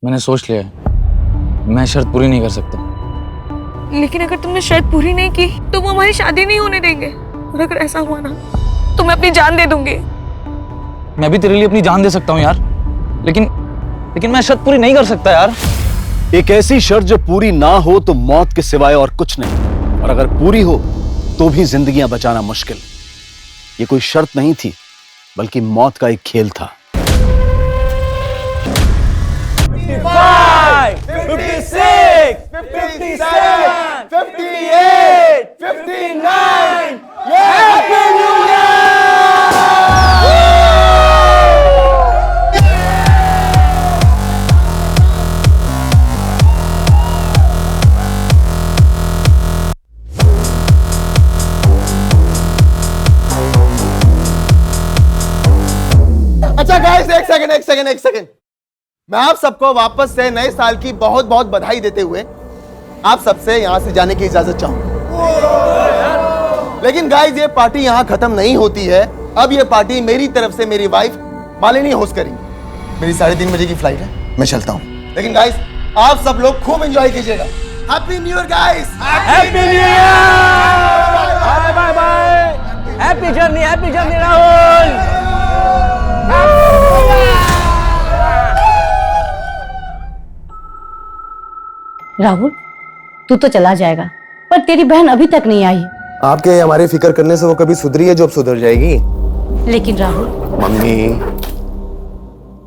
मैंने सोच लिया है, मैं शर्त पूरी नहीं कर सकता। लेकिन अगर तुमने शर्त पूरी नहीं की तो वो हमारी शादी नहीं होने देंगे। और अगर ऐसा हुआ ना तो मैं अपनी जान दे दूंगी। मैं भी तेरे लिए अपनी जान दे सकता हूँ यार, लेकिन मैं शर्त पूरी नहीं कर सकता यार। एक ऐसी शर्त जो पूरी ना हो तो मौत के सिवाय और कुछ नहीं, और अगर पूरी हो तो भी जिंदगियां बचाना मुश्किल। ये कोई शर्त नहीं थी, बल्कि मौत का एक खेल था। 55, 56, 57, 58, 59. Happy New Year! अच्छा गाइस, एक सेकंड। मैं आप सबको वापस से नए साल की बहुत बहुत बधाई देते हुए आप सबसे यहां से जाने की इजाजत चाहूंगा। लेकिन गाइस, ये पार्टी यहां खत्म नहीं होती है। अब ये पार्टी मेरी तरफ से मेरी वाइफ मालिनी होस्ट करेंगी। मेरी 3:30 बजे की फ्लाइट है, मैं चलता हूं। लेकिन गाइस, आप सब लोग खूब एंजॉय कीजिएगा। Happy new year guys. Happy New Year! Bye bye bye. Happy journey Rahul. Rahul, तू तो चला जाएगा, पर तेरी बहन अभी तक नहीं आई। आपके हमारे फिक्र करने से वो कभी सुधरी है जो अब सुधर जाएगी? लेकिन राहुल, मम्मी,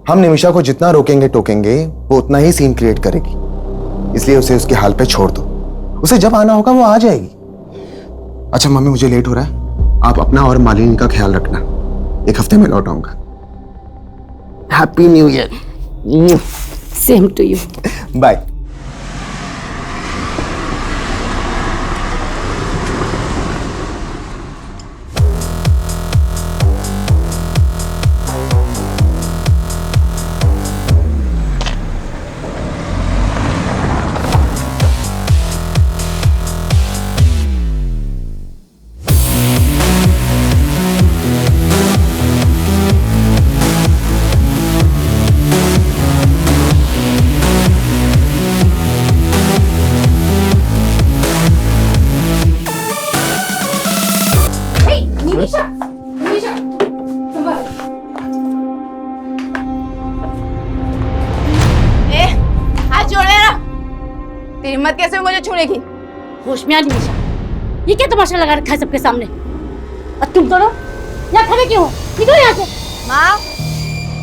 हम निमिषा को जितना रोकेंगे टोकेंगे वो उतना ही सीन क्रिएट करेगी, इसलिए उसे उसके हाल पे छोड़ दो। उसे जब आना होगा वो आ जाएगी। अच्छा मम्मी, मुझे लेट हो रहा है, आप अपना और मालिनी का ख्याल रखना। एक हफ्ते में लौट आऊंगा। Happy new year. Same to you. Bye. तेरी हिम्मत कैसे हुई मुझे छूने की? होश में आ निमिषा, ये क्या तमाशा लगा रखा है सबके सामने? और तुम दोनों यहाँ खड़े क्यों हो? निकलो यहाँ से। माँ,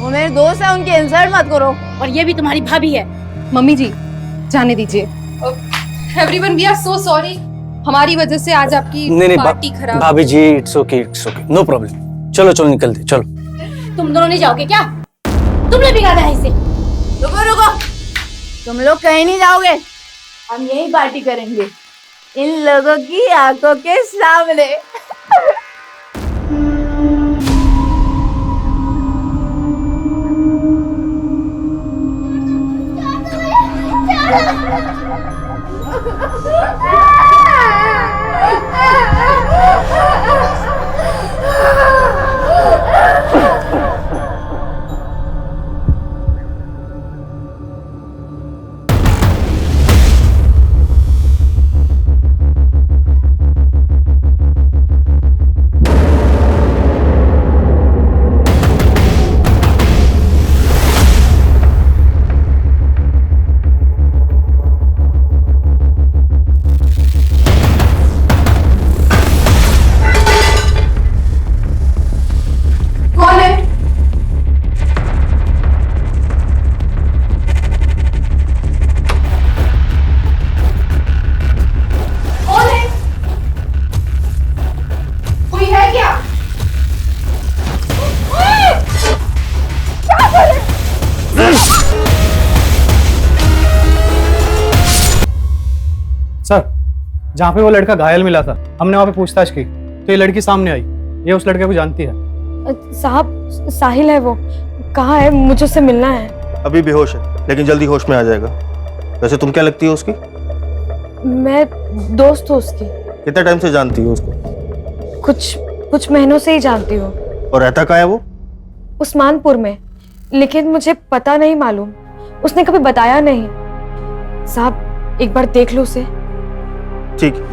वो मेरे दोस्त है, उनके इंसल्ट मत करो। और ये भी तुम्हारी भाभी है। मम्मी जी, जाने दीजिए। Everyone, we are so sorry. हमारी वजह से आज आपकी पार्टी खराब। भाभी जी, इट्स ओके, नो प्रॉब्लम। चलो निकलते, चलो। तुम दोनों नहीं जाओगे क्या? तुमने बिगाड़ा है इसे। रुको, तुम लोग कहीं नहीं जाओगे। हम यही पार्टी करेंगे इन लोगों की आंखों के सामने। सर, जहाँ पे वो लड़का घायल मिला था, हमने वहाँ पे पूछताछ की तो ये लड़की सामने आई। ये उस लड़के को जानती है। साहब, साहिल है वो। कहाँ है? मुझे उससे मिलना है। अभी बेहोश है, लेकिन जल्दी होश में आ जाएगा। वैसे तुम क्या लगती हो उसकी? मैं दोस्त हूँ उसकी। कितने टाइम से जानती हो उसको? कुछ महीनों से ही जानती हूँ। और रहता कहाँ है वो? उस्मानपुर में, लेकिन मुझे पता नहीं मालूम। उसने कभी बताया नहीं। साहब एक बार देख लो उसे। ठीक।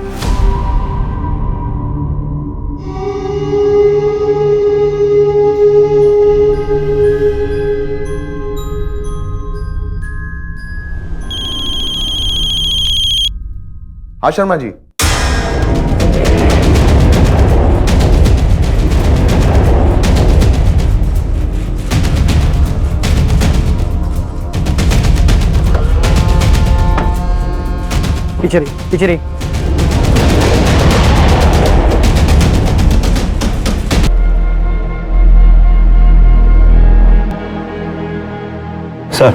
हाँ शर्मा जी। पीछे रही, पीछे रही। सर,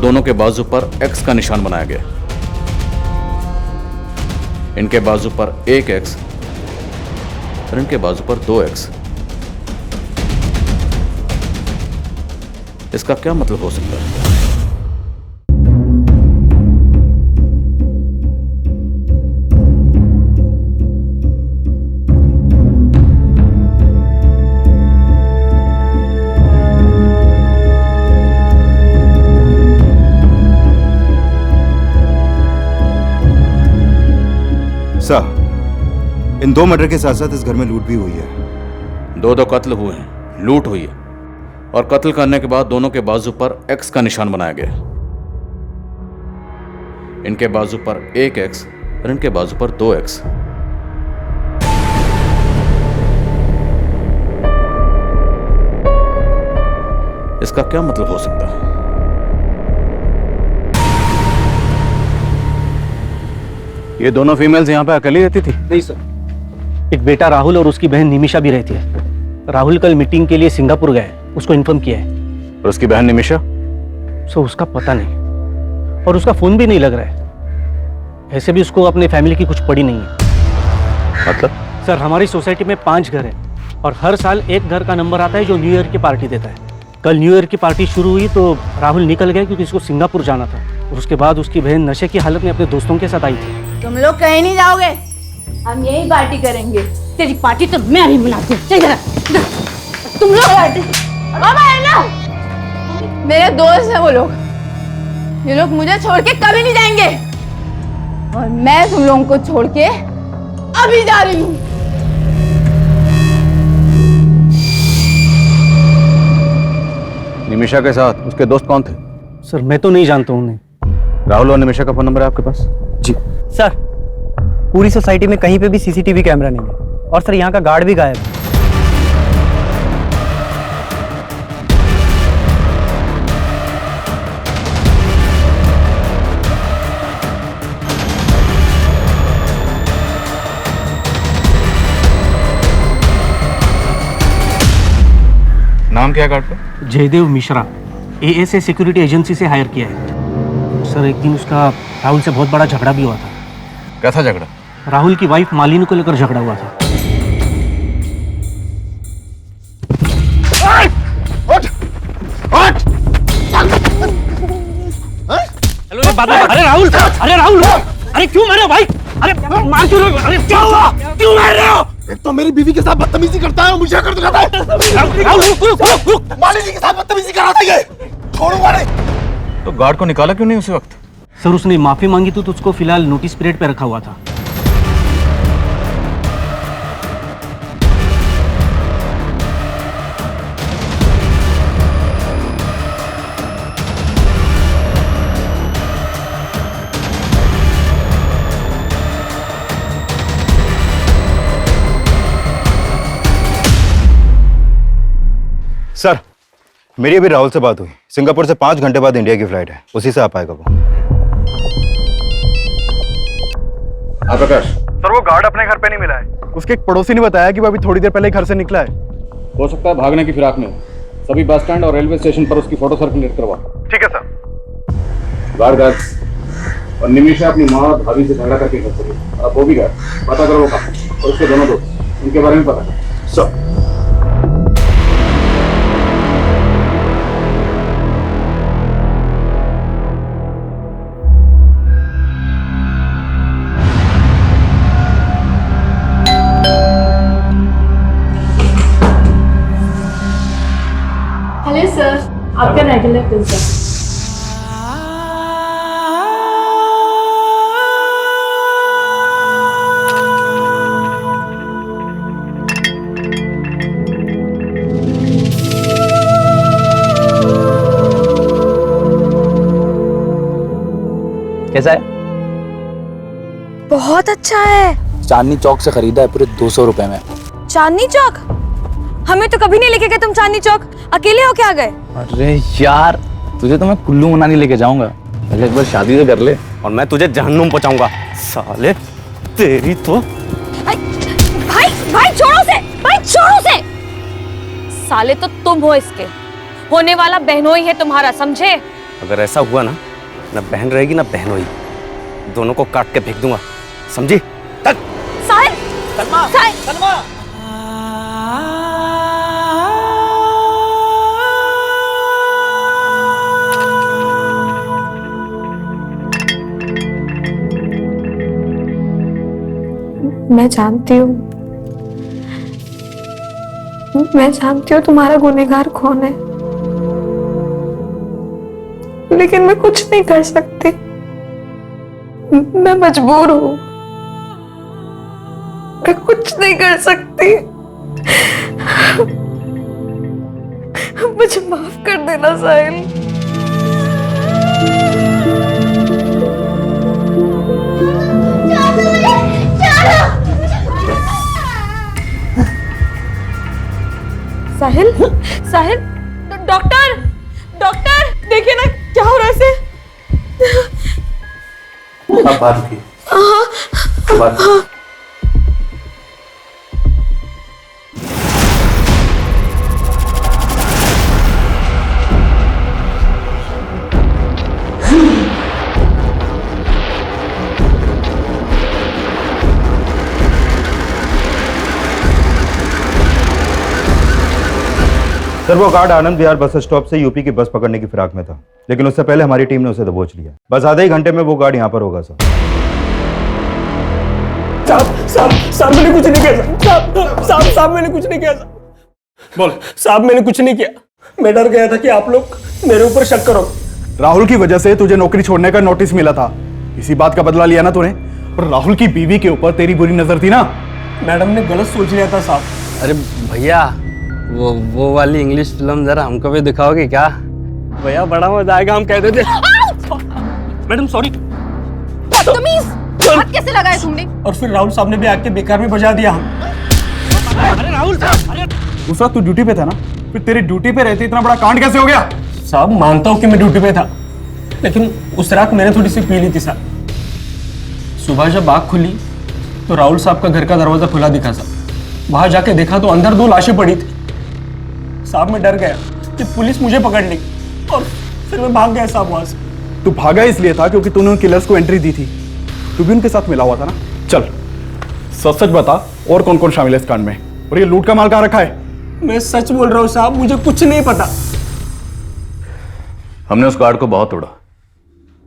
दोनों के बाजू पर एक्स का निशान बनाया गया। इनके बाजू पर एक एक्स और इनके बाजू पर 2 एक्स। इसका क्या मतलब हो सकता है? सर, इन 2 मर्डर के साथ साथ इस घर में लूट भी हुई है। 2 कत्ल हुए हैं, लूट हुई है, और कत्ल करने के बाद दोनों के बाजू पर एक्स का निशान बनाया गया। इनके बाजू पर एक एक्स और इनके बाजू पर 2 एक्स। इसका क्या मतलब हो सकता है? ये दोनों फीमेल्स यहाँ पे अकेली रहती थी? नहीं सर, एक बेटा राहुल और उसकी बहन निमिषा भी रहती है। राहुल कल मीटिंग के लिए सिंगापुर गए, उसको इन्फॉर्म किया है। और उसकी बहन निमिषा? सो उसका पता नहीं, और उसका फोन भी नहीं लग रहा है। ऐसे भी उसको अपने फैमिली की कुछ पड़ी नहीं है। मतलब? सर, हमारी सोसाइटी में 5 घर हैं और हर साल एक घर का नंबर आता है जो न्यू ईयर की पार्टी देता है। कल न्यू ईयर की पार्टी शुरू हुई तो राहुल निकल गया क्योंकि उसको सिंगापुर जाना था, और उसके बाद उसकी बहन नशे की हालत में अपने दोस्तों के साथ आई थी। तुम लोग कहीं नहीं जाओगे, हम यही पार्टी करेंगे। तेरी पार्टी तो मैं अभी मनाती हूँ। चल जरा, तुम लोग मेरे दोस्त हैं वो लोग। ये लोग मुझे छोड़ के कभी नहीं जाएंगे, और मैं तुम लोगों को छोड़ के अभी जा रही हूँ। निमिषा के साथ उसके दोस्त कौन थे? सर, मैं तो नहीं जानता हूँ उन्हें। राहुल और निमिषा का फोन नंबर है आपके पास? जी सर, पूरी सोसाइटी में कहीं पे भी सीसीटीवी कैमरा नहीं है, और सर यहाँ का गार्ड भी गायब है। नाम क्या है गार्ड का? Jaidev Mishra, ASA security agency से हायर किया है। सर, एक दिन उसका राहुल से बहुत बड़ा झगड़ा भी हुआ था। कैसा झगड़ा? राहुल की वाइफ मालिनी को लेकर झगड़ा हुआ था। अरे राहुल, अरे राहुल, अरे क्यों मारे हो भाई? अरे मार क्यों रहे हो? अरे क्या हुआ? क्यों मार रहे हो? एक तो मेरी बीवी के साथ बदतमीजी करता है, मुझे कर दिखाता है। राहुल रुक। मालिनी के साथ बदतमीजी कराता है, ये छोड़ूंगा नहीं। तो गार्ड को निकाला क्यों नहीं उसी वक्त? सर, उसने माफी मांगी तो उसको फिलहाल नोटिस पीरियड पे रखा हुआ था। सर, मेरी अभी राहुल से बात हुई। सिंगापुर से 5 घंटे बाद इंडिया की फ्लाइट है, उसी से आ पाएगा वो। प्रकाश, सर, वो गार्ड अपने घर पे नहीं मिला है। उसके एक पड़ोसी ने बताया कि वो अभी थोड़ी देर पहले घर से निकला है। हो सकता है भागने की फिराक में। सभी बस स्टैंड और रेलवे स्टेशन पर उसकी फोटो सर्कुलेट करवा। ठीक है सर। गार्ड और निमिषा अपनी माँ और भाभी से झगड़ा करके घर चली। अब वो भी गए, पता करो वो कहाँ, और उसके दोनों दोस्त, उनके बारे में पता करो। सर, आपके रेगुलर पिज्जा। कैसा है? बहुत अच्छा है। चांदनी चौक से खरीदा है पूरे 200 रुपए में। चांदनी चौक? हमें तो कभी नहीं लेके गए तुम चांदनी चौक। अकेले हो क्या गए? अरे यार, तुझे तो मैं कुल्लू मनाली लेके जाऊंगा, पहले एक बार शादी तो कर ले। और मैं तुझे जहन्नुम पहुंचाऊंगा साले, तेरी तो। भाई भाई छोड़ो से, भाई छोड़ो से। साले तो तुम हो इसके, होने वाला बहनोई है तुम्हारा, समझे? अगर ऐसा हुआ ना बहन रहेगी ना बहनोई, दोनों को काट के फेंक दूंगा, समझी? तक साहिल, सलमा, साहिल, सलमा। मैं जानती हूँ, मैं जानती हूँ तुम्हारा गुनहगार कौन है, लेकिन मैं कुछ नहीं कर सकती। मैं मजबूर हूँ, मैं कुछ नहीं कर सकती। मुझे माफ कर देना साहिल। साहिल, साहिल, डॉक्टर, डॉक्टर, देखिए ना क्या हो रहा है इसे। आप बात की बात। सर वो guard Anand Vihar bus stop से यूपी की बस पकड़ने की फिराक में था, लेकिन उससे पहले हमारी टीम ने उसे दबोच लिया। बस आधे ही घंटे में वो गार्ड यहाँ पर होगा सर। साहब मैंने कुछ नहीं किया साहब मैंने कुछ नहीं किया बोल साहब, मैंने कुछ नहीं किया। मैं डर गया था कि आप लोग मेरे ऊपर शक करो। राहुल की वजह से तुझे नौकरी छोड़ने का नोटिस मिला था, इसी बात का बदला लिया ना तूने। पर राहुल की बीवी के ऊपर तेरी बुरी नजर थी ना। मैडम ने गलत सोच लिया था साहब। अरे भैया, वो वाली इंग्लिश फिल्म जरा हमको भी दिखाओगे क्या? भैया बड़ा मजा आएगा, हम कहते थे। Madam sorry. बदतमीज, हाथ कैसे लगाए तुमने? और फिर राहुल साहब ने भी आके बेकार में बजा दिया हम। अरे राहुल साहब, उस रात तू ड्यूटी पे था ना, फिर तेरी ड्यूटी पे रहते इतना बड़ा कांड कैसे हो गया? साहब मानता हूँ कि मैं ड्यूटी पे था, लेकिन उस रात मैंने थोड़ी सी पी ली थी साहब। सुबह जब आँख खुली तो राहुल साहब का घर का दरवाजा खुला दिखा साहब। वहां जाके देखा तो अंदर 2 लाशें पड़ी थी साहब। मैं डर गया कि पुलिस मुझे पकड़ ली और फिर मैं भाग गया साहब वहां से। तू भागा इसलिए था क्योंकि तूने उन किलर्स को एंट्री दी थी। तू भी उनके साथ मिला हुआ था ना। चल सच सच बता, और कौन कौन शामिल है इस कांड में, और ये लूट का माल कहाँ रखा है? मैं सच बोल रहा हूँ साहब, मुझे कुछ नहीं पता। हमने उस गार्ड को बहुत तोड़ा,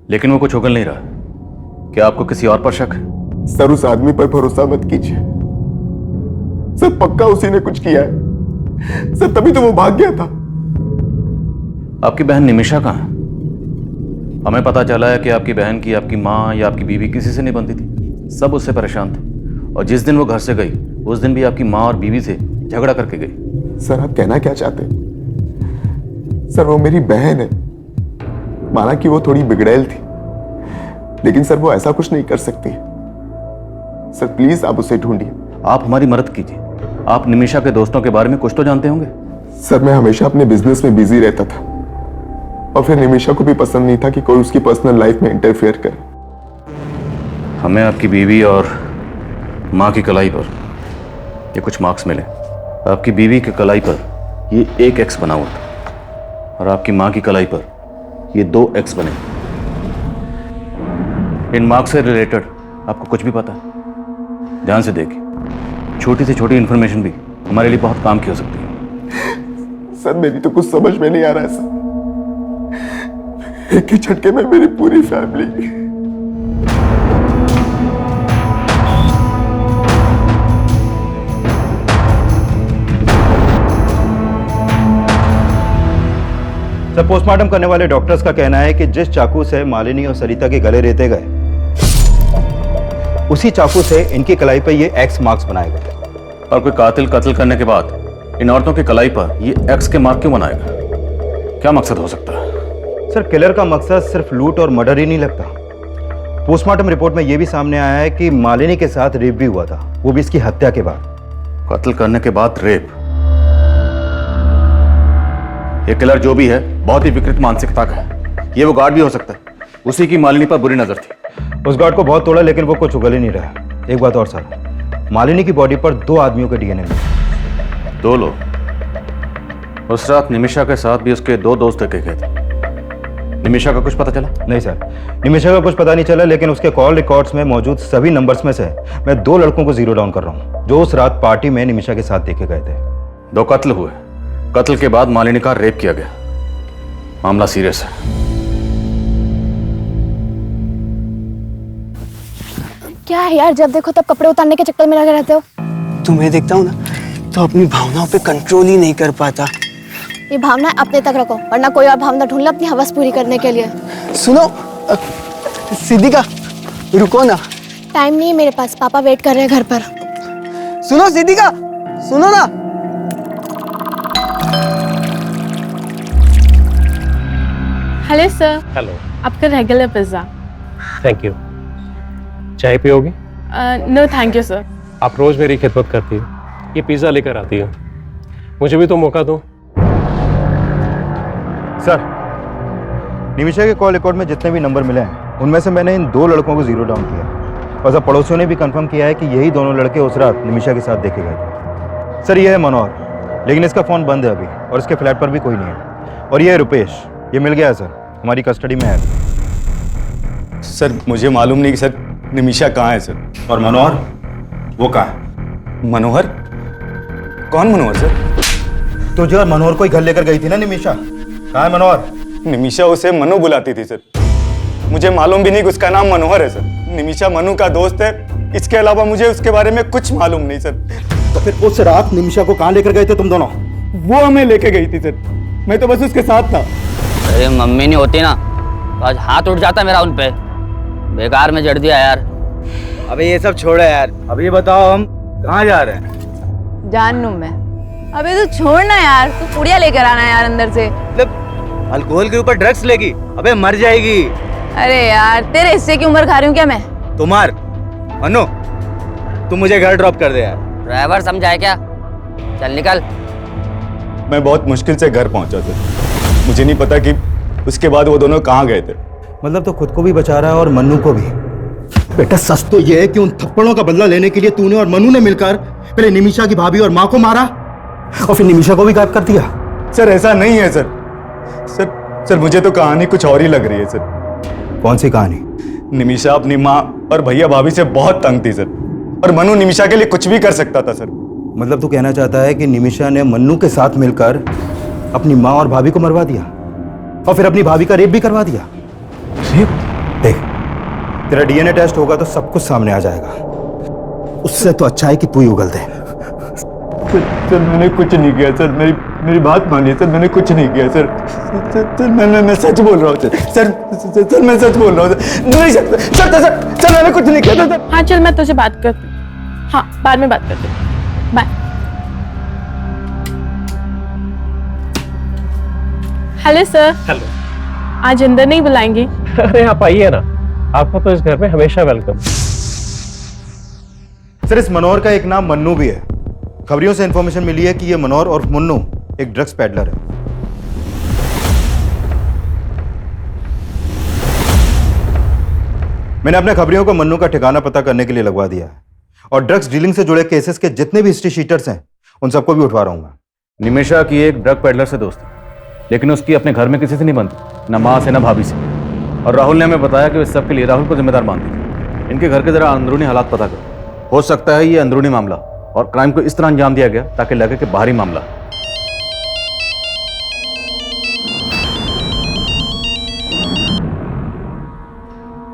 लेकिन वो कुछ उगल नहीं रहा। क्या आपको किसी और पर शक है? सर उस आदमी पर भरोसा मत कीजिए सर, पक्का उसी ने कुछ किया है सर, तभी तो वो भाग गया था। आपकी बहन निमिषा कहाँ है? हमें पता चला है कि आपकी बहन की आपकी माँ या आपकी बीवी किसी से नहीं बनती थी, सब उससे परेशान थे। और जिस दिन वो घर से गई उस दिन भी आपकी माँ और बीवी से झगड़ा करके गई। सर आप कहना क्या चाहते हैं? सर वो मेरी बहन है, माना कि वो थोड़ी बिगड़ैल थी, लेकिन सर वो ऐसा कुछ नहीं कर सकती। सर प्लीज आप उसे ढूंढिए। आप हमारी मदद कीजिए, आप निमिषा के दोस्तों के बारे में कुछ तो जानते होंगे। सर मैं हमेशा अपने बिजनेस में बिजी रहता था, और फिर निमिषा को भी पसंद नहीं था कि कोई उसकी पर्सनल लाइफ में इंटरफेयर करे। हमें आपकी बीवी और माँ की कलाई पर ये कुछ मार्क्स मिले। आपकी बीवी की कलाई पर ये 1 X बना हुआ था, और आपकी माँ की कलाई पर ये 2 X बने। इन मार्क्स से रिलेटेड आपको कुछ भी पता है? ध्यान से देखिए, छोटी से छोटी इंफॉर्मेशन भी हमारे लिए बहुत काम की हो सकती है। सर मेरी तो कुछ समझ में नहीं आ रहा है सर, एक ही झटके में मेरी पूरी फैमिली। सर, पोस्टमार्टम करने वाले डॉक्टर्स का कहना है कि जिस चाकू से मालिनी और सरिता के गले रेते गए, उसी चाकू से इनकी कलाई पर ये एक्स मार्क्स बनाए गए। और कोई कातिल कत्ल करने के बाद इन औरतों की कलाई पर ये एक्स के मार्क क्यों बनाएगा? क्या मकसद हो सकता है? सर, किलर का मकसद सिर्फ लूट और मर्डर ही नहीं लगता। पोस्टमार्टम रिपोर्ट में यह भी सामने आया है कि मालिनी के साथ रेप भी हुआ था, वो भी इसकी हत्या के बाद। कत्ल करने के बाद रेप? ये किलर जो भी है बहुत ही विकृत मानसिकता का है। ये वो गार्ड भी हो सकता है, उसी की मालिनी पर बुरी नजर थी। उस गार्ड को बहुत तोड़ा लेकिन वो कुछ उगल ही नहीं रहा। एक बात और सर, मालिनी की बॉडी पर 2 आदमियों के डीएनए मिले। 2 लोग? उस रात निमिषा के साथ भी उसके 2 दोस्त देखे गए थे। निमिषा का कुछ पता चला? नहीं सर, निमिषा का कुछ पता नहीं चला, लेकिन उसके कॉल रिकॉर्ड्स में मौजूद सभी नंबर्स में से मैं 2 लड़कों को जीरो डाउन कर रहा हूं जो उस रात पार्टी में निमिषा के साथ देखे गए थे। 2 कत्ल हुए, कत्ल के बाद मालिनी का रेप किया गया। मामला सीरियस है। क्या है यार, जब देखो तब कपड़े उतारने के चक्कर में लगे रहते हो। तुम्हें देखता हूँ ना तो अपनी भावनाओं पे कंट्रोल ही नहीं कर पाता। ये भावना अपने तक रखो, वरना कोई और भावना ढूंढ लो अपनी हवस पूरी करने के लिए। सुनो सिद्धिका, रुको ना। टाइम नहीं है मेरे पास, पापा वेट कर रहे हैं घर पर। सुनो सिद्धिका, सुनो ना। Hello sir. हेलो। आपका रेगुलर पिज्जा। Thank you. चाय पियोगी? No thank you sir. आप रोज मेरी खिदमत करती हो, ये पिज्जा लेकर आती हो, मुझे भी तो मौका दो। सर, निमिषा के कॉल रिकॉर्ड में जितने भी नंबर मिले हैं उनमें से मैंने इन 2 लड़कों को जीरो डाउन किया और सब पड़ोसियों ने भी कंफर्म किया है कि यही दोनों लड़के उस रात निमिषा के साथ देखे गए थे। सर, ये है मनोहर, लेकिन इसका फ़ोन बंद है अभी और इसके फ्लैट पर भी कोई नहीं है। और ये है रुपेश, ये मिल गया है सर, हमारी कस्टडी में है। सर, मुझे मालूम नहीं कि सर निमिषा कहाँ है सर। और मनोहर, वो कहाँ है? मनोहर? कौन मनोहर सर? तुझे और मनोहर को ही घर लेकर गई थी ना निमिषा, कहाँ है मनोहर? निमिषा उसे मनु बुलाती थी सर। मुझे मालूम भी नहीं कि उसका नाम मनोहर है सर। निमिषा मनु का दोस्त है, इसके अलावा मुझे उसके बारे में कुछ मालूम नहीं सर। तो फिर उस रात निमिषा को कहाँ लेकर गए थे तुम दोनों? वो हमें लेके गई थी सर, मैं तो बस उसके साथ था। अरे मम्मी नहीं होती ना तो आज हाथ उठ जाता मेरा उन पे। बेकार में जड़ दिया यार। अबे ये सब छोड़ो यार, अब ये बताओ हम कहाँ जा रहे हैं? जान लूं मैं। अबे तू छोड़ना यार, तू पुड़िया लेकर आना यार अंदर से। अल्कोहल के ऊपर ड्रग्स लेगी, अबे मर जाएगी। अरे यार, तेरे हिस्से की उम्र खा रही हूँ क्या मैं? तुम्हार अनु, तुम मुझे घर ड्रॉप कर दे यार। ड्राइवर समझाए क्या? चल निकल। मैं बहुत मुश्किल से घर पहुंचा था, मुझे नहीं पता कि उसके बाद वो दोनों कहाँ गए थे। मतलब तो खुद को भी बचा रहा है और मन्नू को भी। बेटा, सच तो ये है कि उन थप्पड़ों का बदला लेने के लिए तूने और मनु ने मिलकर पहले निमिषा की भाभी और माँ को मारा और फिर निमिषा को भी गायब कर दिया। सर, ऐसा नहीं है सर। सर मुझे तो कहानी कुछ और ही लग रही है सर। कौन सी कहानी? निमिषा अपनी माँ और भैया भाभी से बहुत तंग थी सर, और मनु निमिषा के लिए कुछ भी कर सकता था सर। मतलब तू कहना चाहता है कि निमिषा ने मन्नू के साथ मिलकर अपनी माँ और भाभी को मरवा दिया और फिर अपनी भाभी का रेप भी करवा दिया? रेप? देख, तेरा डीएनए टेस्ट होगा तो सब कुछ सामने आ जाएगा। उससे तो अच्छा है कि तू ही उगल दे। सर मैंने कुछ नहीं किया सर, मेरी बात मानिए सर, मैंने कुछ नहीं किया सर। सर मैं सच बोल रहा हूँ सर मैं सच बोल रहा हूँ सर मैंने कुछ नहीं किया था। हाँ चल, मैं तुझे बात करती हूँ। हाँ, बाद में बात करती हूँ। बाय। Hello sir. हेलो। आज अंदर नहीं बुलाएंगे? अरे आप आइए ना, आपका तो इस घर में हमेशा वेलकम। सर, इस मनोहर का एक नाम मन्नू भी है। खबरियों से इंफॉर्मेशन मिली है कि ये मनोहर और मुन्नू एक ड्रग्स पैडलर है। मैंने अपने खबरियों को मन्नू का ठिकाना पता करने के लिए लगवा दिया है और ड्रग्स डीलिंग से जुड़े केसेस के जितने भी हिस्ट्री शीटर्स हैं उन सबको भी उठवा रहा हूं। निमिषा की एक ड्रग पैडलर से दोस्ती, लेकिन उसकी अपने घर में किसी से नहीं बनती, न माँ से न भाभी से। और राहुल ने हमें बताया कि इस सब के लिए राहुल को जिम्मेदार मानती थी। इनके घर के जरा अंदरूनी हालात पता करो, हो सकता है ये अंदरूनी मामला और क्राइम को इस तरह अंजाम दिया गया ताकि लगे कि बाहरी मामला।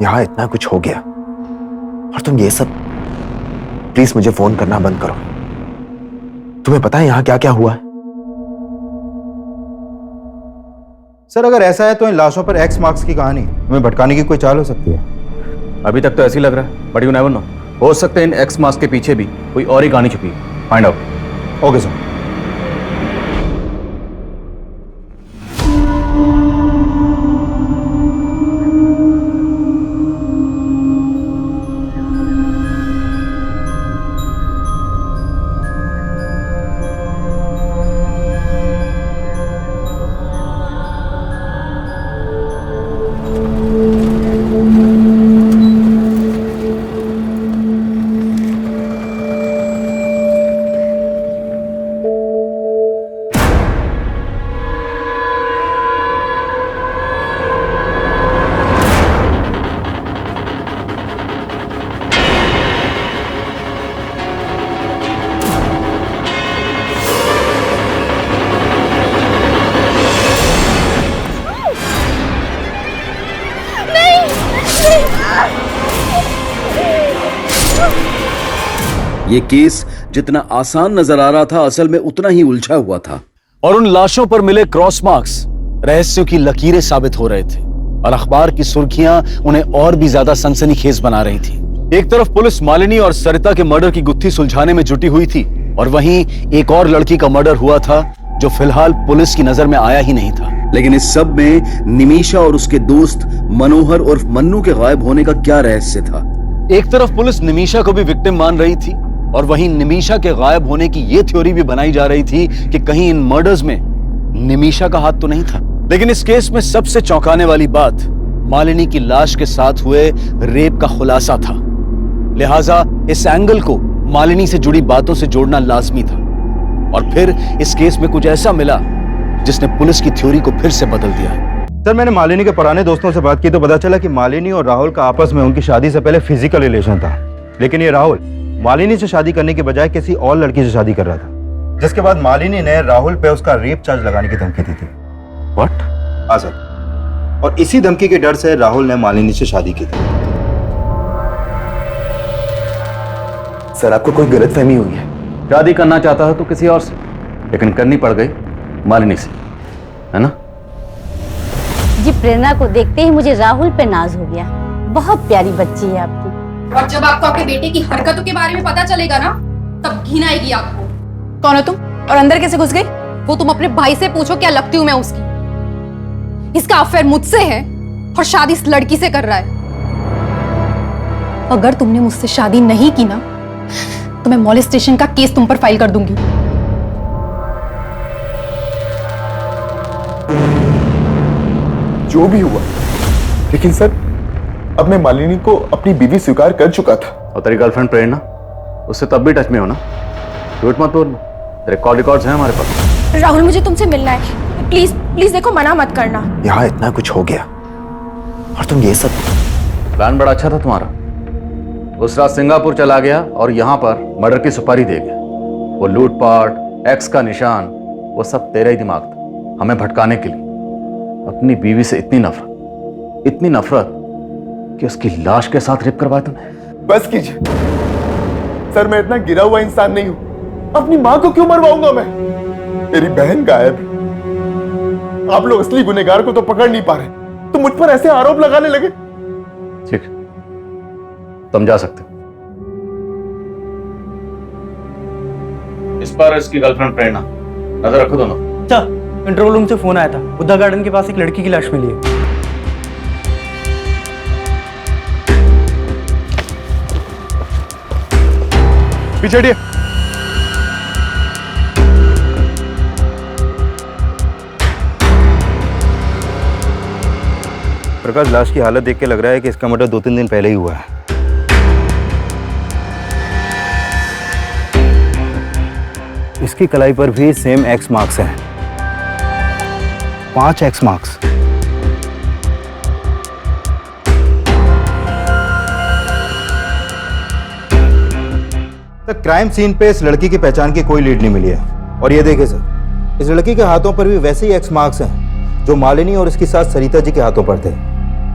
यहां इतना कुछ हो गया और तुम ये सब, प्लीज मुझे फोन करना बंद करो। तुम्हें पता है यहां क्या क्या हुआ है? सर अगर ऐसा है तो इन लाशों पर एक्स मार्क्स की कहानी हमें भटकाने की कोई चाल हो सकती है। अभी तक तो ऐसे ही लग रहा है, बट यू नेवर नो, हो सकता है इन एक्स मास्क के पीछे भी कोई और ही कहानी छुपी है। Find out. Okay sir. ये केस जितना आसान नजर आ रहा था असल में उतना ही उलझा हुआ था। और उन लाशों पर मिले क्रॉस मार्क्स रहस्यों की लकीरें साबित हो रहे थे और अखबार की सुर्खियां उन्हें और भी ज्यादा सनसनीखेज बना रही थी। एक तरफ पुलिस मालिनी और सरिता के मर्डर की गुत्थी सुलझाने में जुटी हुई थी और वहीं एक और लड़की का मर्डर हुआ था जो फिलहाल पुलिस की नजर में आया ही नहीं था। लेकिन इस सब में निमिषा और उसके दोस्त मनोहर और मन्नू के गायब होने का क्या रहस्य था? एक तरफ पुलिस निमिषा को भी विक्टिम मान रही थी और वहीं निमिषा के गायब होने की यह थ्योरी भी बनाई जा रही थी कि कहीं इन मर्डर्स में निमिषा का हाथ तो नहीं था। लेकिन इस केस में सबसे चौंकाने वाली बात मालिनी की लाश के साथ हुए रेप का खुलासा था। लिहाजा इस एंगल को मालिनी से जुड़ी बातों से जोड़ना लाजमी था और फिर इस केस में कुछ ऐसा मिला जिसने पुलिस की थ्योरी को फिर से बदल दिया। सर मैंने मालिनी के पुराने दोस्तों से बात की तो पता चला कि मालिनी और राहुल का आपस में उनकी शादी से पहले फिजिकल रिलेशन था। लेकिन ये राहुल मालिनी से शादी करने के बजाय किसी और लड़की से शादी कर रहा था, जिसके बाद मालिनी ने राहुल पे उसका रेप चार्ज लगाने की धमकी दी थी। व्हाट? हाँ सर, और इसी धमकी के डर से राहुल ने मालिनी से शादी की थी। सर आपको कोई गलतफहमी हुई है। शादी करना चाहता है तो किसी और से, लेकिन करनी पड़ गई मालिनी से, है ना? जी प्रेरणा को देखते ही मुझे राहुल पे नाज हो गया। बहुत प्यारी बच्ची है आपकी। और जब आपको आपके बेटे की हरकतों के बारे में पता चलेगा ना, तब घिन आएगी आपको। कौन हो तुम और अंदर कैसे घुस गई? वो तुम अपने भाई से पूछो क्या लगती हूँ मैं उसकी। इसका अफेयर मुझसे है और शादी इस लड़की से कर रहा है। अगर तुमने मुझसे शादी नहीं की ना तो मैं मॉलेस्टेशन का केस तुम पर फाइल कर दूंगी। जो भी हुआ, लेकिन सर अब मैं मालिनी को अपनी बीवी स्वीकार कर चुका था। और तेरी गर्लफ्रेंड प्रेरणा, उससे तब भी टच में हो ना? झूठ मत बोल, तेरे कॉल रिकॉर्ड्स हैं हमारे पास। राहुल मुझे तुमसे मिलना है, प्लीज प्लीज देखो, मना मत करना। यहाँ इतना कुछ हो गया और तुम ये सब। प्लान बड़ा अच्छा था तुम्हारा। उस रात सिंगापुर चला गया और यहाँ पर मर्डर की सुपारी दे गया। वो लूटपाट, एक्स का निशान, वो सब तेरा ही दिमाग था, हमें भटकाने के लिए। अपनी बीवी से इतनी नफरत कि उसकी लाश के साथ रेप करवाया तुमने। बस कीजिए सर, मैं इतना गिरा हुआ इंसान नहीं हूं। अपनी मां को क्यों मरवाऊंगा मैं? मेरी बहन गायब है। आप लोग असली गुनहगार को तो पकड़ नहीं पा रहे, तो मुझ पर ऐसे आरोप लगाने लगे। ठीक, तुम जा सकते। इस पर इसकी गर्लफ्रेंड प्रेरणा, नजर रखो दोनों। अच्छा, कंट्रोल रूम से फोन आया था, बुद्धा गार्डन के पास एक लड़की की लाश मिली है। पीछे हटिए। प्रकाश, लाश की हालत देख के लग रहा है कि इसका मर्डर 2-3 दिन पहले ही हुआ है। इसकी कलाई पर भी सेम एक्स मार्क्स हैं, 5 एक्स मार्क्स। क्राइम सीन पे इस लड़की की पहचान की कोई लीड नहीं मिली है। और ये देखिए सर, इस लड़की के हाथों पर भी वैसे ही एक्स मार्क्स हैं जो मालिनी और इसके साथ सरिता जी के हाथों पर थे।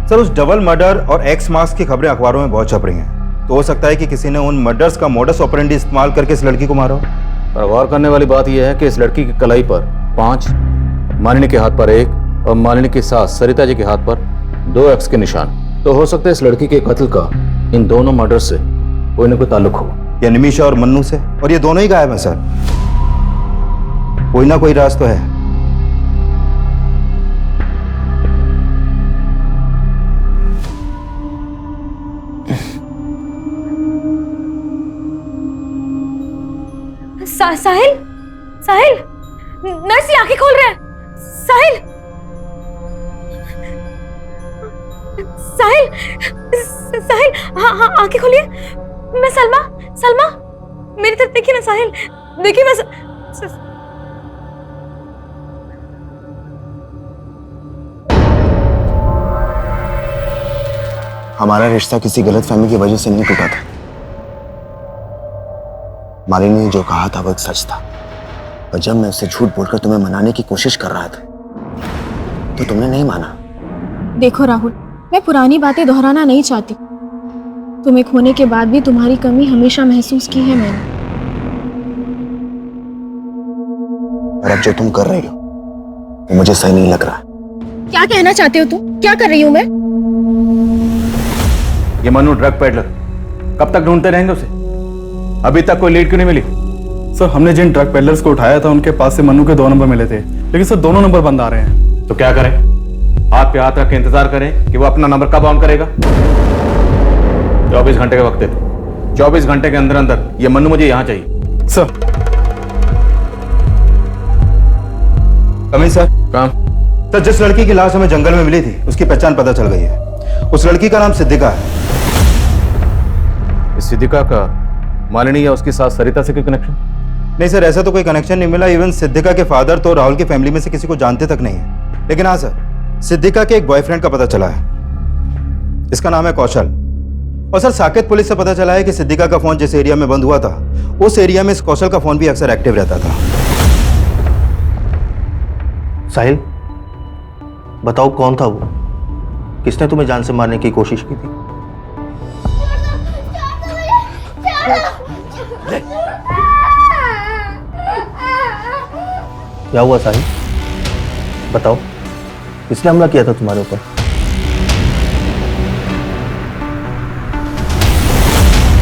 सर, उस डबल मर्डर और एक्स मार्क्स की खबरें अखबारों में बहुत छप रही हैं, तो हो सकता है कि किसी ने उन मर्डर्स का मोडस ऑपरेंडी इस्तेमाल करके इस लड़की को मारा हो। पर गौर करने वाली बात यह है कि इस लड़की की कलाई पर 5, मालिनी के हाथ पर 1 और मालिनी की सास सरिता जी के हाथ पर 2 एक्स के निशान। तो हो सकता है इस लड़की के कत्ल का इन दोनों मर्डर से कोई ना कोई ताल्लुक हो। या निमिषा और मन्नू से, और ये दोनों ही गायब हैं सर। कोई ना कोई राज तो है। साहिल, साहिल, नर्स ये आंखें खोल रहे हैं। साहिल, साहिल, साहिल, हाँ हाँ आंखें खोलिए। मैं सलमा, सलमा, मेरी तरफ देखिए ना साहिल, देखिए मैं हमारा रिश्ता किसी गलतफहमी की वजह से नहीं टूटा था। मालिनी ने जो कहा था वो एक सच था, और जब मैं उसे झूठ बोलकर तुम्हें मनाने की कोशिश कर रहा था तो तुमने नहीं माना। देखो राहुल, मैं पुरानी बातें दोहराना नहीं चाहती। तुम्हें खोने के बाद भी तुम्हारी कमी हमेशा महसूस की है मैंने। और अब जो तुम कर रही हो वो मुझे सही नहीं लग रहा। क्या कहना चाहते हो तुम? क्या कर रही हूँ मैं? ये मनु ड्रग पेडलर, कब तक ढूंढते रहेंगे उसे? अभी तक कोई लीड क्यों नहीं मिली? सर हमने जिन ड्रग पेडलर्स को उठाया था उनके पास से मनु के 2 नंबर मिले थे, लेकिन सर दोनों नंबर बंद आ रहे हैं। तो क्या करें? हाथ पे हाथ रख के इंतजार करें कि वो अपना नंबर कब ऑन करेगा? 24 घंटे का वक्त है। 24 घंटे के अंदर अंदर ये मनु मुझे यहां चाहिए। Sir coming sir. काम सर, जिस लड़की की लाश हमें जंगल में मिली थी उसकी पहचान पता चल गई है। उस लड़की का नाम सिद्धिका है। इस सिद्धिका का मालिनी या उसकी सास सरिता से कोई कनेक्शन? नहीं सर, ऐसा तो कोई कनेक्शन नहीं मिला। इवन सिद्धिका के फादर तो राहुल की फैमिली में से किसी को जानते तक नहीं है। लेकिन हाँ सर, सिद्धिका के एक बॉयफ्रेंड का पता चला है। इसका नाम है कौशल। और सर, साकेत पुलिस से पता चला है कि सिद्धिका का फोन जिस एरिया में बंद हुआ था उस एरिया में इस कौशल का फोन भी अक्सर एक्टिव रहता था। साहिल, बताओ कौन था वो? किसने तुम्हें जान से मारने की कोशिश की थी? क्या हुआ साहिल? बताओ, किसने हमला किया था तुम्हारे ऊपर?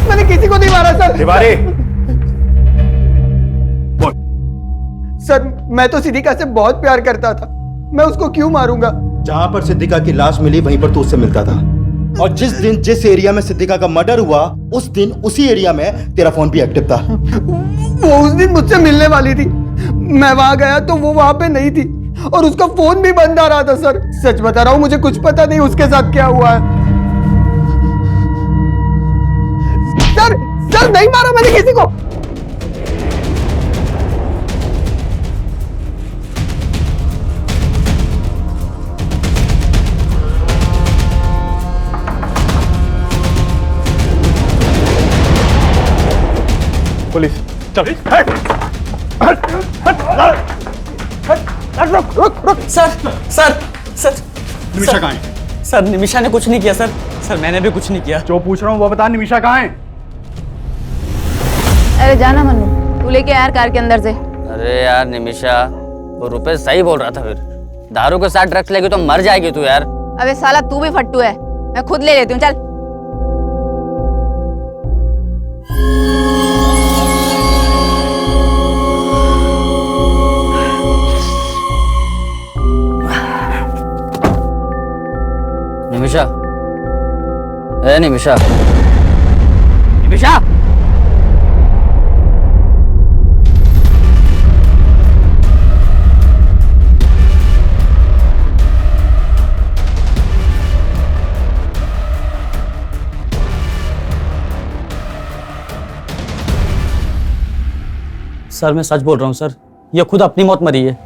मैंने किसी को नहीं मारा सर। तिवारी, सर मैं तो सिद्धिका से बहुत प्यार करता था, मैं उसको क्यों मारूंगा? जहां पर सिद्धिका की लाश मिली वहीं पर तू उससे मिलता था, और जिस दिन जिस एरिया में सिद्धिका का मर्डर हुआ उस दिन उसी एरिया में तेरा फोन भी एक्टिव था। वो उस दिन मुझसे मिलने वाली थी, मैं वहां गया तो वो वहां पे नहीं थी और उसका फोन भी बंद आ रहा था। सर सच बता रहा हूं, मुझे कुछ पता नहीं उसके साथ क्या हुआ है। सर नहीं मारा मैंने किसी को। पुलिस चल। रुक सर, सर, सर। निमिषा कहाँ है? सर निमिषा ने कुछ नहीं किया सर। सर मैंने भी कुछ नहीं किया। जो पूछ रहा हूँ वो बता, निमिषा कहाँ है? अरे जाना मन्नू, तू लेके यार कार के अंदर से। अरे यार निमिषा, वो रुपेश सही बोल रहा था। फिर दारू के साथ ड्रग्स लेगी तो मर जाएगी तू यार। अबे साला तू भी फट्टू है, मैं खुद ले लेती हूँ, चल। निमिषा, ए निमिषा, निमिषा, सर मैं सच बोल रहा हूँ सर, ये खुद अपनी मौत मरी है।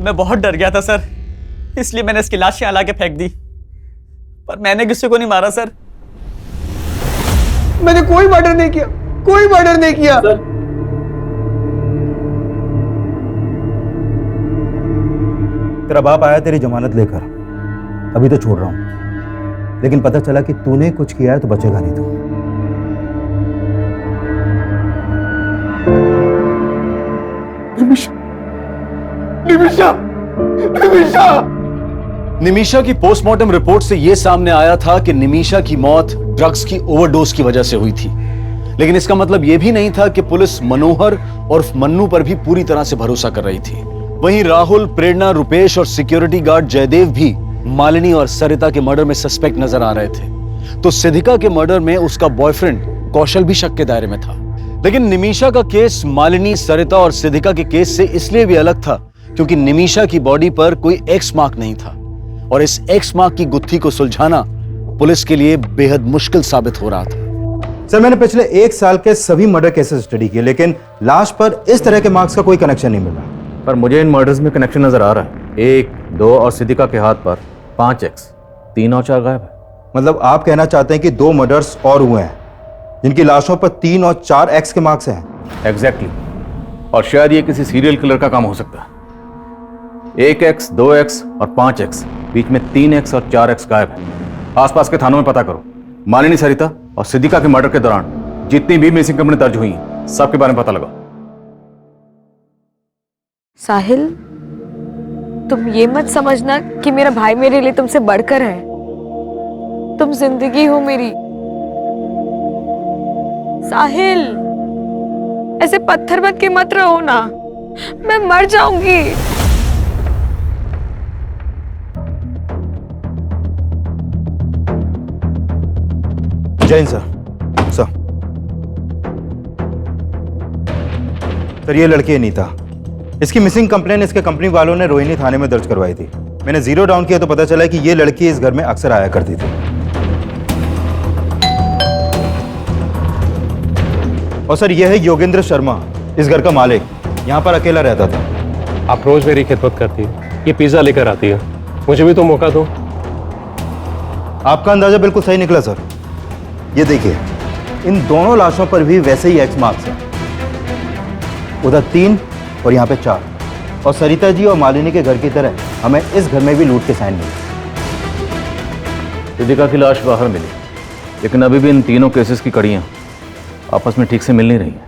मैं बहुत डर गया था सर, इसलिए मैंने इसकी लाश यहाँ ला के फेंक दी, पर मैंने किसी को नहीं मारा सर। मैंने कोई मर्डर नहीं किया, कोई मर्डर नहीं किया। तेरा बाप आया तेरी जमानत लेकर, अभी तो छोड़ रहा हूं, लेकिन पता चला कि तूने कुछ किया है तो बचेगा नहीं तू। निमिषा, निमिषा, निमिषा, निमिषा की पोस्टमार्टम रिपोर्ट से यह सामने आया था कि निमिषा की मौत ड्रग्स की ओवरडोज की वजह से हुई थी, लेकिन इसका मतलब यह भी नहीं था कि पुलिस मनोहर और मन्नू पर भी पूरी तरह से भरोसा कर रही थी। वहीं राहुल, प्रेरणा, रुपेश और सिक्योरिटी गार्ड जयदेव भी मालिनी और सरिता के मर्डर में सस्पेक्ट नजर आ रहे थे। तो सिद्धिका के मर्डर में उसका बॉयफ्रेंड कौशल भी शक के दायरे में था। लेकिन निमिषा का केस मालिनी, सरिता और सिद्धिका के केस से इसलिए भी अलग था क्योंकि निमिषा की बॉडी पर कोई एक्स मार्क नहीं था और इस एक्स मार्क की गुत्थी को सुलझाना पुलिस के लिए बेहद मुश्किल साबित हो रहा था। सर, मैंने पिछले 1 साल के सभी मर्डर केसेस स्टडी किए, लेकिन लाश पर इस तरह के मार्क्स का कोई कनेक्शन नहीं मिला। पर मुझे इन मर्डर्स में कनेक्शन नजर आ रहा है। 1, 2 और सिद्धिका के हाथ पर 5x, 3 और 4 गायब है। मतलब आप कहना चाहते हैं कि 2 मर्डर्स और हुए हैं जिनकी लाशों पर 3 और 4 एक्स के मार्क्स हैं? एग्जैक्टली। और शायद ये किसी सीरियल किलर का काम हो सकता है। 1x, 2x और 5x, बीच में 3x और 4x गायब है। आसपास के थानों में पता करो। मालिनी, सरिता और सिद्धिका के मर्डर के दौरान जितनी भी मिसिंग कंप्लेंट दर्ज हुई सबके बारे में पता लगाओ। साहिल, तुम ये मत समझना कि मेरा भाई मेरे लिए तुमसे बढ़कर है। तुम जिंदगी हो मेरी। साहिल, ऐसे पत्थर बन के मत रहो ना, मैं मर जाऊंगी। जैन सर, सर ये लड़की नीता, इसकी मिसिंग कंप्लेन इसके कंपनी वालों ने रोहिणी थाने में दर्ज करवाई थी। मैंने जीरो डाउन किया तो पता चला कि ये लड़की इस घर में अक्सर आया करती थी। और सर ये है योगेंद्र शर्मा, इस घर का मालिक, यहाँ पर अकेला रहता था। आप रोज मेरी खिदमत करती है, ये पिज्जा लेकर आती है, मुझे भी तो मौका दो। आपका अंदाजा बिल्कुल सही निकला सर। ये देखिए, इन दोनों लाशों पर भी वैसे ही एक्स मार्क्स हैं। उधर 3 और यहाँ पे 4। और सरिता जी और मालिनी के घर की तरह हमें इस घर में भी लूट के साइन मिले। सिद्धिका की लाश बाहर मिली, लेकिन अभी भी इन तीनों केसेस की कड़ियां आपस में ठीक से मिल नहीं रही हैं।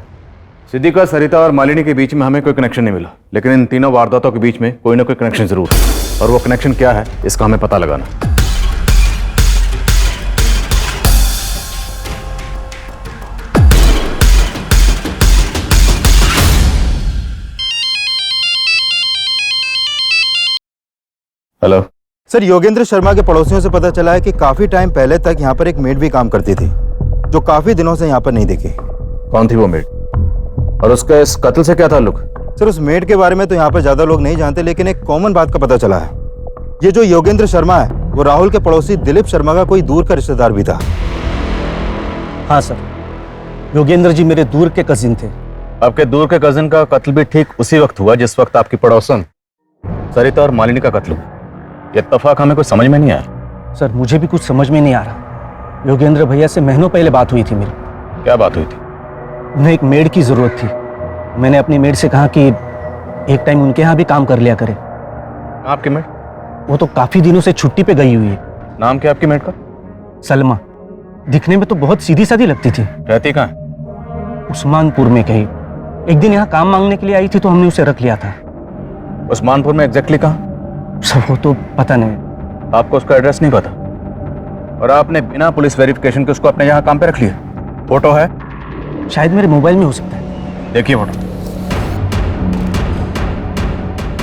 सिद्धिका, सरिता और मालिनी के बीच में हमें कोई कनेक्शन नहीं मिला, लेकिन इन तीनों वारदातों के बीच में कोई ना कोई कनेक्शन जरूर है, और वो कनेक्शन क्या है इसका हमें पता लगाना। हेलो सर, योगेंद्र शर्मा के पड़ोसियों से पता चला है कि काफी टाइम पहले तक यहाँ पर एक मेड भी काम करती थी, जो काफी दिनों से यहाँ पर नहीं दिखी। कौन थी वो मेड, और उसका इस कत्ल से क्या ताल्लुक? सर, उस मेड के बारे में तो यहाँ पर ज्यादा लोग नहीं जानते, लेकिन एक कॉमन बात का पता चला है। ये जो योगेंद्र शर्मा है वो राहुल के पड़ोसी दिलीप शर्मा का कोई दूर का रिश्तेदार भी था। हाँ सर, योगेंद्र जी मेरे दूर के कजिन थे। आपके दूर के कजिन का कत्ल भी ठीक उसी वक्त हुआ जिस वक्त आपकी पड़ोसन सरिता और मालिनी का कत्ल हुआ। ये इत्तेफाक हमें कुछ समझ में नहीं आया। सर, मुझे भी कुछ समझ में नहीं आ रहा। योगेंद्र भैया से महीनों पहले बात हुई थी मेरी। क्या बात हुई थी? उन्हें एक मेड की जरूरत थी। मैंने अपनी मेड से कहा कि एक टाइम उनके यहाँ भी काम कर लिया करे। आपकी मेड? वो तो काफी दिनों से छुट्टी पे गई हुई है। नाम क्या आपकी मेड का? सलमा। दिखने में तो बहुत सीधी सादी लगती थी। रहती कहाँ है? उस्मानपुर में कहीं। एक दिन यहाँ काम मांगने के लिए आई थी तो हमने उसे रख लिया था। उस्मानपुर में एग्जैक्टली कहाँ? सब वो तो पता नहीं। आपको उसका एड्रेस नहीं पता, और आपने बिना पुलिस वेरिफिकेशन के उसको अपने यहाँ काम पे रख लिया? फोटो है? शायद मेरे मोबाइल में हो सकता है। देखिए फोटो।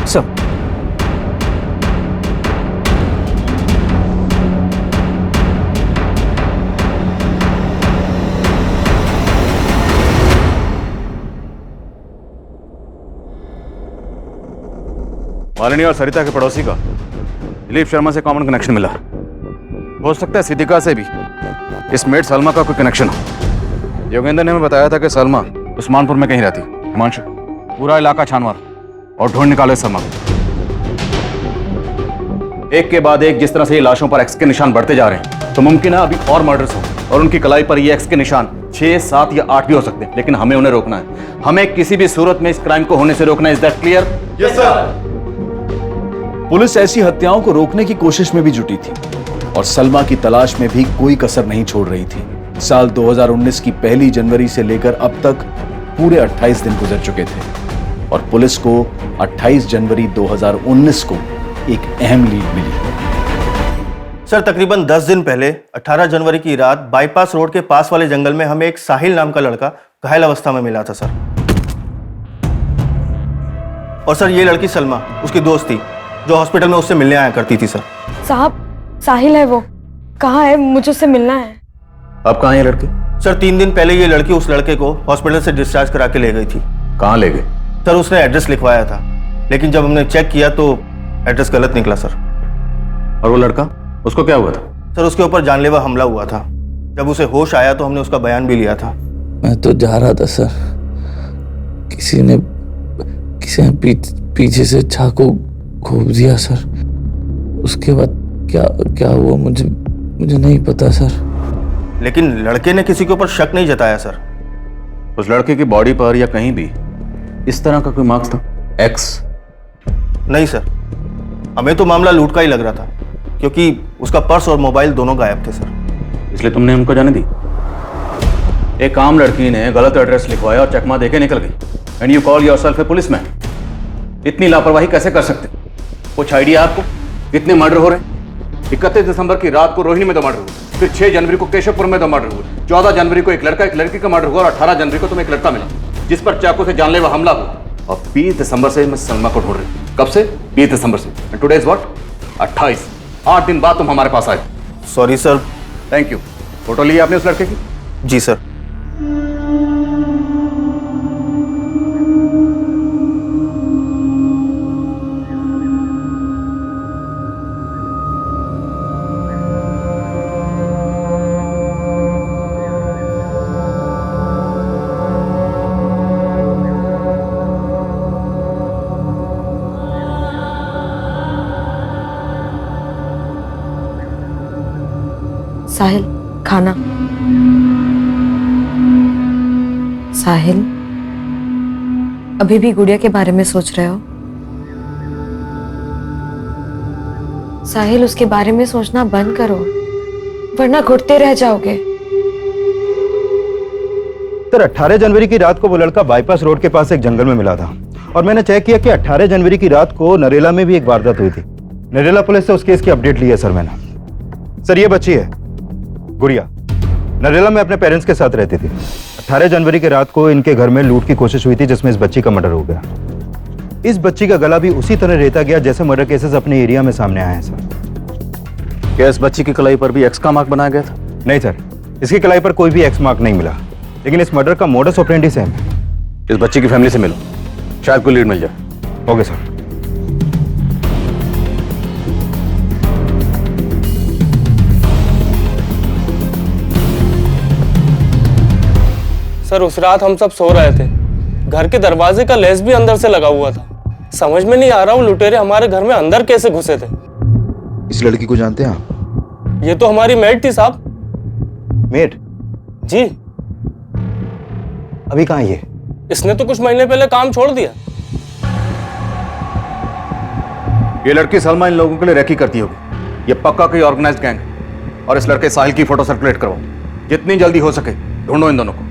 सब मालिनी और सरिता के पड़ोसी का दिलीप शर्मा से कॉमन कनेक्शन मिला। हो सकता है सिद्धिका से भी इस मेड सलमा का कोई कनेक्शन हो। योगेंद्र ने हमें बताया था कि सलमा उस्मानपुर में कहीं रहती। हिमांशु, पूरा इलाका छान मार और ढूंढ निकाले सलमा को। एक के बाद एक जिस तरह से ये लाशों पर एक्स के निशान बढ़ते जा रहे हैं, तो मुमकिन है अभी और मर्डर्स हो, और उनकी कलाई पर ये एक्स के निशान 6, 7 या 8 भी हो सकते हैं। लेकिन हमें उन्हें रोकना है। हमें किसी भी सूरत में इस क्राइम को होने से रोकना है। Is that clear? Yes sir. Police ऐसी हत्याओं को रोकने की कोशिश में भी जुटी थी और सलमा की तलाश में भी कोई कसर नहीं छोड़ रही थी। साल 2019 की 1 जनवरी से लेकर अब तक पूरे 28 दिन गुजर चुके थे और पुलिस को 28 जनवरी 2019 को एक अहम लीड मिली। सर तकरीबन 10 दिन पहले 18 जनवरी की रात बाईपास रोड के पास वाले जंगल में हमें एक साहिल नाम का लड़का घायल अवस्था में मिला था सर। और सर ये लड़की सलमा उसकी दोस्त थी जो हॉस्पिटल में उससे मिलने आया करती थी सर। साहब साहिल है वो, कहाँ है? मुझे उससे मिलना है। अब कहाँ है लड़की? सर 3 दिन पहले ये लड़की उस लड़के को हॉस्पिटल से डिस्चार्ज करा के ले गई थी। कहाँ ले गए? सर उसने एड्रेस लिखवाया था, लेकिन जब हमने चेक किया तो एड्रेस गलत निकला सर। और वो लड़का, उसको क्या हुआ था? सर उसके ऊपर जानलेवा हमला हुआ था। जब उसे होश आया तो हमने उसका बयान भी लिया था। मैं तो जा रहा था सर, किसी ने पीछे से चाकू घोंप दिया सर। उसके बाद क्या हुआ मुझे नहीं पता सर। लेकिन लड़के ने किसी के ऊपर शक नहीं जताया सर। उस लड़के की बॉडी पर या कहीं भी इस तरह का कोई मार्क्स था? एक्स? नहीं सर, हमें तो मामला लूट का ही लग रहा था, क्योंकि उसका पर्स और मोबाइल दोनों गायब थे सर। इसलिए तुमने उनको जाने दी? एक आम लड़की ने गलत एड्रेस लिखवाया और चकमा देके निकल गई, and you call yourself A policeman. इतनी लापरवाही कैसे कर सकते? कुछ आइडिया आपको? कितने मर्डर हो रहे हैं? 31 दिसंबर की रात को रोहिणी में 2 मर्डर हुए, फिर 6 जनवरी को केशवपुर में 2 मर्डर हुए, 14 जनवरी को एक लड़की का मर्डर हुआ, और 18 जनवरी को तुम्हें एक लड़का मिला जिस पर चाकू से जानलेवा हमला हुआ। और 20 दिसंबर से मैं सलमा को ढूंढ रही हूँ। कब से? 20 दिसंबर से। And today is what? 28। 8 दिन बाद तुम हमारे पास आए। Sorry sir. Thank you. Photo ली आपने उस लड़के की? जी सर। साहिल खाना। साहिल अभी भी गुड़िया के बारे में सोच रहे हो? साहिल उसके बारे में सोचना बंद करो, वरना घुटते रह जाओगे। सर 18 जनवरी की रात को वो लड़का बाईपास रोड के पास एक जंगल में मिला था, और मैंने चेक किया कि 18 जनवरी की रात को नरेला में भी एक वारदात हुई थी। नरेला पुलिस से उस केस की अपडेट ली है सर मैंने। सर ये बच्ची है गुड़िया, नरेला में अपने पेरेंट्स के साथ रहती थी। 18 जनवरी की रात को इनके घर में लूट की कोशिश हुई थी, जिसमें इस बच्ची का मर्डर हो गया। इस बच्ची का गला भी उसी तरह रेता गया जैसे मर्डर केसेस अपने एरिया में सामने आए हैं सर। क्या इस बच्ची की कलाई पर भी एक्स का मार्क बनाया गया था? नहीं सर, इसकी कलाई पर कोई भी एक्स मार्क नहीं मिला, लेकिन इस मर्डर का मोडस ऑपरेंडी सेम है। इस बच्ची की फैमिली से मिलो, शायद कोई लीड मिल जाए। Okay sir. सर उस रात हम सब सो रहे थे, घर के दरवाजे का लेस भी अंदर से लगा हुआ था। समझ में नहीं आ रहा वो लुटेरे हमारे घर में अंदर कैसे घुसे थे। इस लड़की को जानते हैं आप? ये तो हमारी मेड थी साहब। मेड? जी। अभी कहाँ है ये? इसने तो कुछ महीने पहले काम छोड़ दिया। ये लड़की सलमा इन लोगों के लिए रैकी करती होगी। ये पक्का कोई ऑर्गेनाइज्ड गैंग है। और इस लड़के साहिल की फोटो सर्कुलेट करवाओ, जितनी जल्दी हो सके ढूंढो इन दोनों को।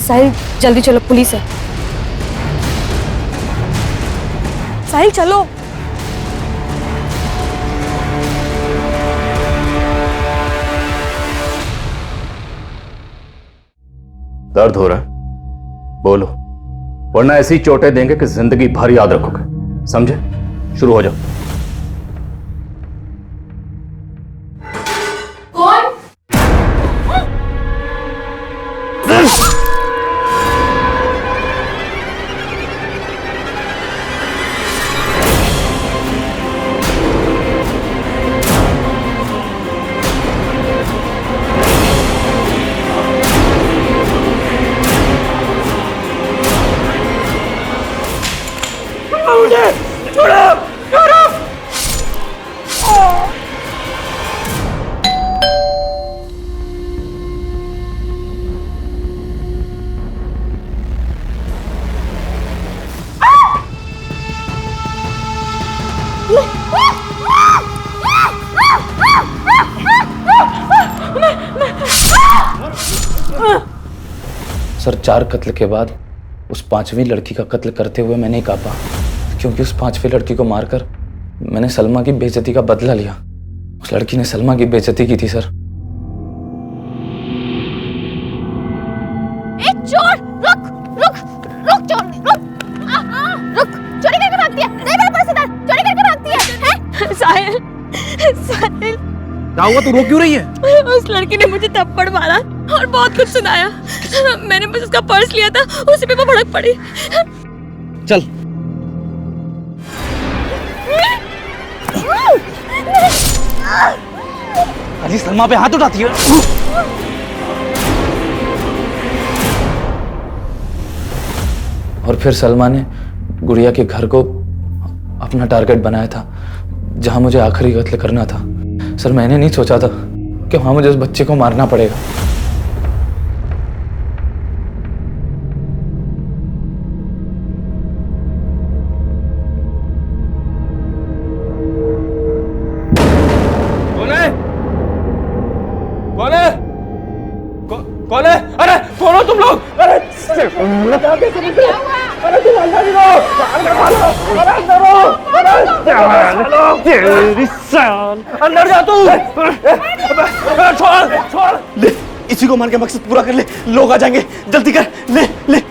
साहिल जल्दी चलो, पुलिस है। साहिल चलो। दर्द हो रहा है? बोलो, वरना ऐसी चोटें देंगे कि जिंदगी भर याद रखोगे। समझे? शुरू हो जाओ। कौन? छोड़ो, छोड़ो। सर 4 कत्ल के बाद उस 5वीं लड़की का कत्ल करते हुए मैंने कापा, क्योंकि उस 5वीं लड़की को मारकर मैंने सलमा की बेइज्जती का बदला लिया। उस लड़की ने सलमा की बेइज्जती की थी सर। चोर, रुक रुक रुक, चोर रुक, चोरी करके भागती है, नहीं मेरा पर्स इधर, चोरी करके भागती है? साहिल, साहिल क्या हुआ, तू रो क्यों रही है? उस लड़की ने मुझे थप्पड़ मारा और बहुत कुछ सुनाया। मैंने बस उसका पर्स लिया था, उसी पे वो भड़क पड़ी। चल अली सलमा पे हाथ उठाती है। और फिर सलमा ने गुड़िया के घर को अपना टारगेट बनाया था, जहां मुझे आखिरी कत्ल करना था। सर मैंने नहीं सोचा था कि वहां मुझे उस बच्चे को मारना पड़ेगा। कौन है? अरे कौन हो तुम लोग? अरे अंदर जा तू। छोड़ छोड़, ले इसी को मार के मकसद पूरा कर ले, लोग आ जाएंगे, जल्दी कर, ले ले,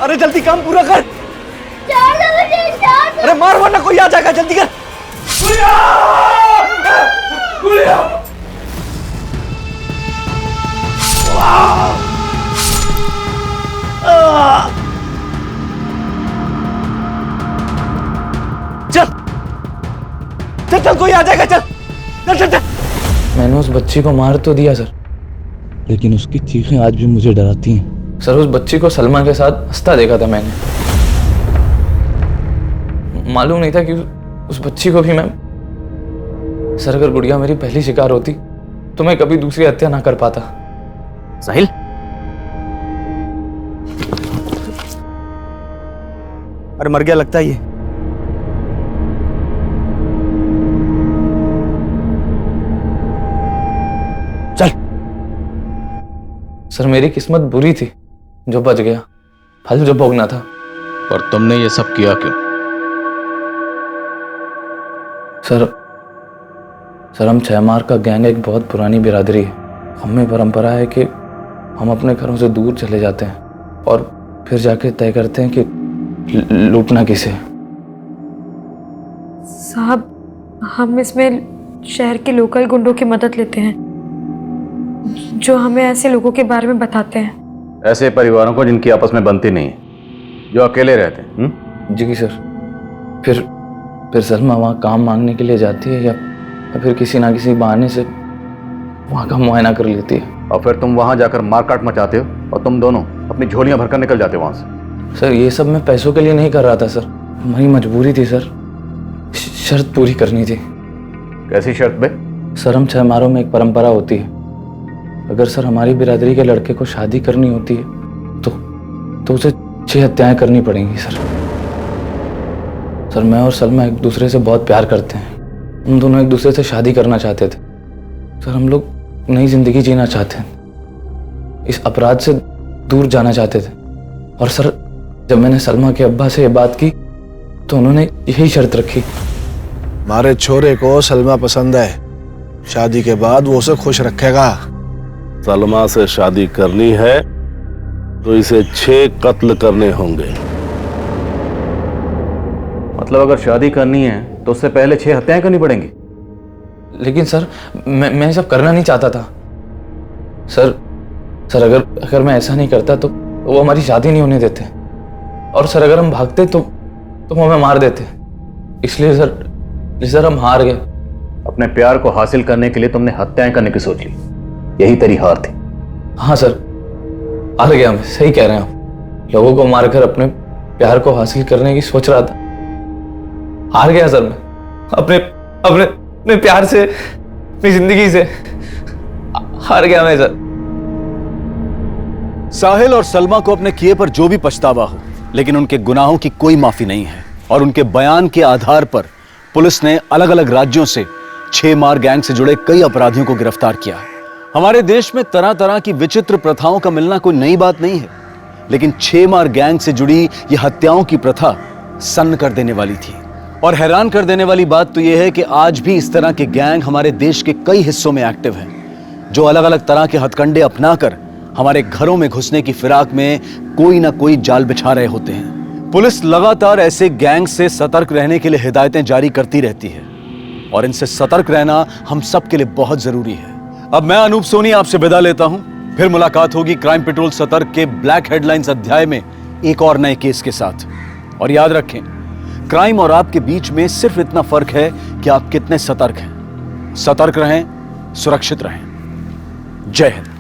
अरे जल्दी काम पूरा कर। अरे मार वरना कोई आ जाएगा, जल्दी कर। चल चल चल, कोई आ जाएगा, चल चल चल चल। मैंने उस बच्ची को मार तो दिया सर, लेकिन उसकी चीखें आज भी मुझे डराती हैं। सर उस बच्ची को सलमा के साथ हंसता देखा था मैंने। मालूम नहीं था कि उस बच्ची को भी मैं, सर अगर गुड़िया मेरी पहली शिकार होती तो मैं कभी दूसरी हत्या ना कर पाता। साहिल, अरे मर गया लगता है ये। चल। सर मेरी किस्मत बुरी थी जो बच गया, फल जो भोगना था। और तुमने ये सब किया क्यों? सर हम 6 मार का गैंग एक बहुत पुरानी बिरादरी है। हमें परंपरा है कि हम अपने घरों से दूर चले जाते हैं और फिर जाके तय करते हैं कि लूटना किसे। साहब हम इसमें शहर के लोकल गुंडों की मदद लेते हैं, जो हमें ऐसे लोगों के बारे में बताते हैं। ऐसे परिवारों को जिनकी आपस में बनती नहीं है, जो अकेले रहते हैं। जी सर। फिर सलमा वहाँ काम मांगने के लिए जाती है या फिर किसी ना किसी बहाने से वहाँ का मुआयना कर लेती है। और फिर तुम वहाँ जाकर मारकाट मचाते हो और तुम दोनों अपनी झोलियां भरकर निकल जाते हो वहाँ से। सर ये सब मैं पैसों के लिए नहीं कर रहा था सर, हमारी मजबूरी थी सर, शर्त पूरी करनी थी। कैसी शर्त बे? सर हम 6 मारों में एक परंपरा होती है, अगर सर हमारी बिरादरी के लड़के को शादी करनी होती है तो उसे 6 हत्याएं करनी पड़ेंगी सर। सर मैं और सलमा एक दूसरे से बहुत प्यार करते हैं, हम दोनों एक दूसरे से शादी करना चाहते थे। सर हम लोग नई जिंदगी जीना चाहते हैं, इस अपराध से दूर जाना चाहते थे। और सर जब मैंने सलमा के अब्बा से ये बात की तो उन्होंने यही शर्त रखी। हमारे छोरे को सलमा पसंद है, शादी के बाद वो उसे खुश रखेगा। सलमा से शादी करनी है तो इसे 6 कत्ल करने होंगे। मतलब अगर शादी करनी है तो उससे पहले 6 हत्याएं करनी पड़ेंगी। लेकिन सर मैं सब करना नहीं चाहता था सर अगर मैं ऐसा नहीं करता तो वो हमारी शादी नहीं होने देते, और सर अगर हम भागते तो वो हमें मार देते। इसलिए सर हम हार गए। अपने प्यार को हासिल करने के लिए तुमने हत्याएं करने की सोच ली, यही तेरी हार थी। हाँ सर हार गया मैं, सही कह रहे हैं आप। लोगों को मारकर अपने प्यार को हासिल करने की सोच रहा था, हार गया सर मैं अपने प्यार से, अपनी जिंदगी से हार गया मैं सर। साहिल और सलमा को अपने किए पर जो भी पछतावा हो, लेकिन उनके गुनाहों की कोई माफी नहीं है, और उनके बयान के आधार पर पुलिस ने अलग अलग राज्यों से 6 मार गैंग से जुड़े कई अपराधियों को गिरफ्तार किया है। हमारे देश में तरह तरह की विचित्र प्रथाओं का मिलना कोई नई बात नहीं है, लेकिन 6 मार गैंग से जुड़ी यह हत्याओं की प्रथा सन्न कर देने वाली थी। और हैरान कर देने वाली बात तो यह है कि आज भी इस तरह के गैंग हमारे देश के कई हिस्सों में एक्टिव हैं, जो अलग अलग तरह के हथकंडे अपनाकर हमारे घरों में घुसने की फिराक में कोई ना कोई जाल बिछा रहे होते हैं। पुलिस लगातार ऐसे गैंग से सतर्क रहने के लिए हिदायतें जारी करती रहती है और इनसे सतर्क रहना हम सब के लिए बहुत जरूरी है। अब मैं अनूप सोनी आपसे विदा लेता हूं, फिर मुलाकात होगी क्राइम पेट्रोल सतर्क के ब्लैक हेडलाइंस अध्याय में एक और नए केस के साथ। और याद रखें, क्राइम और आपके बीच में सिर्फ इतना फर्क है कि आप कितने सतर्क हैं। सतर्क रहें, सुरक्षित रहें। जय हिंद।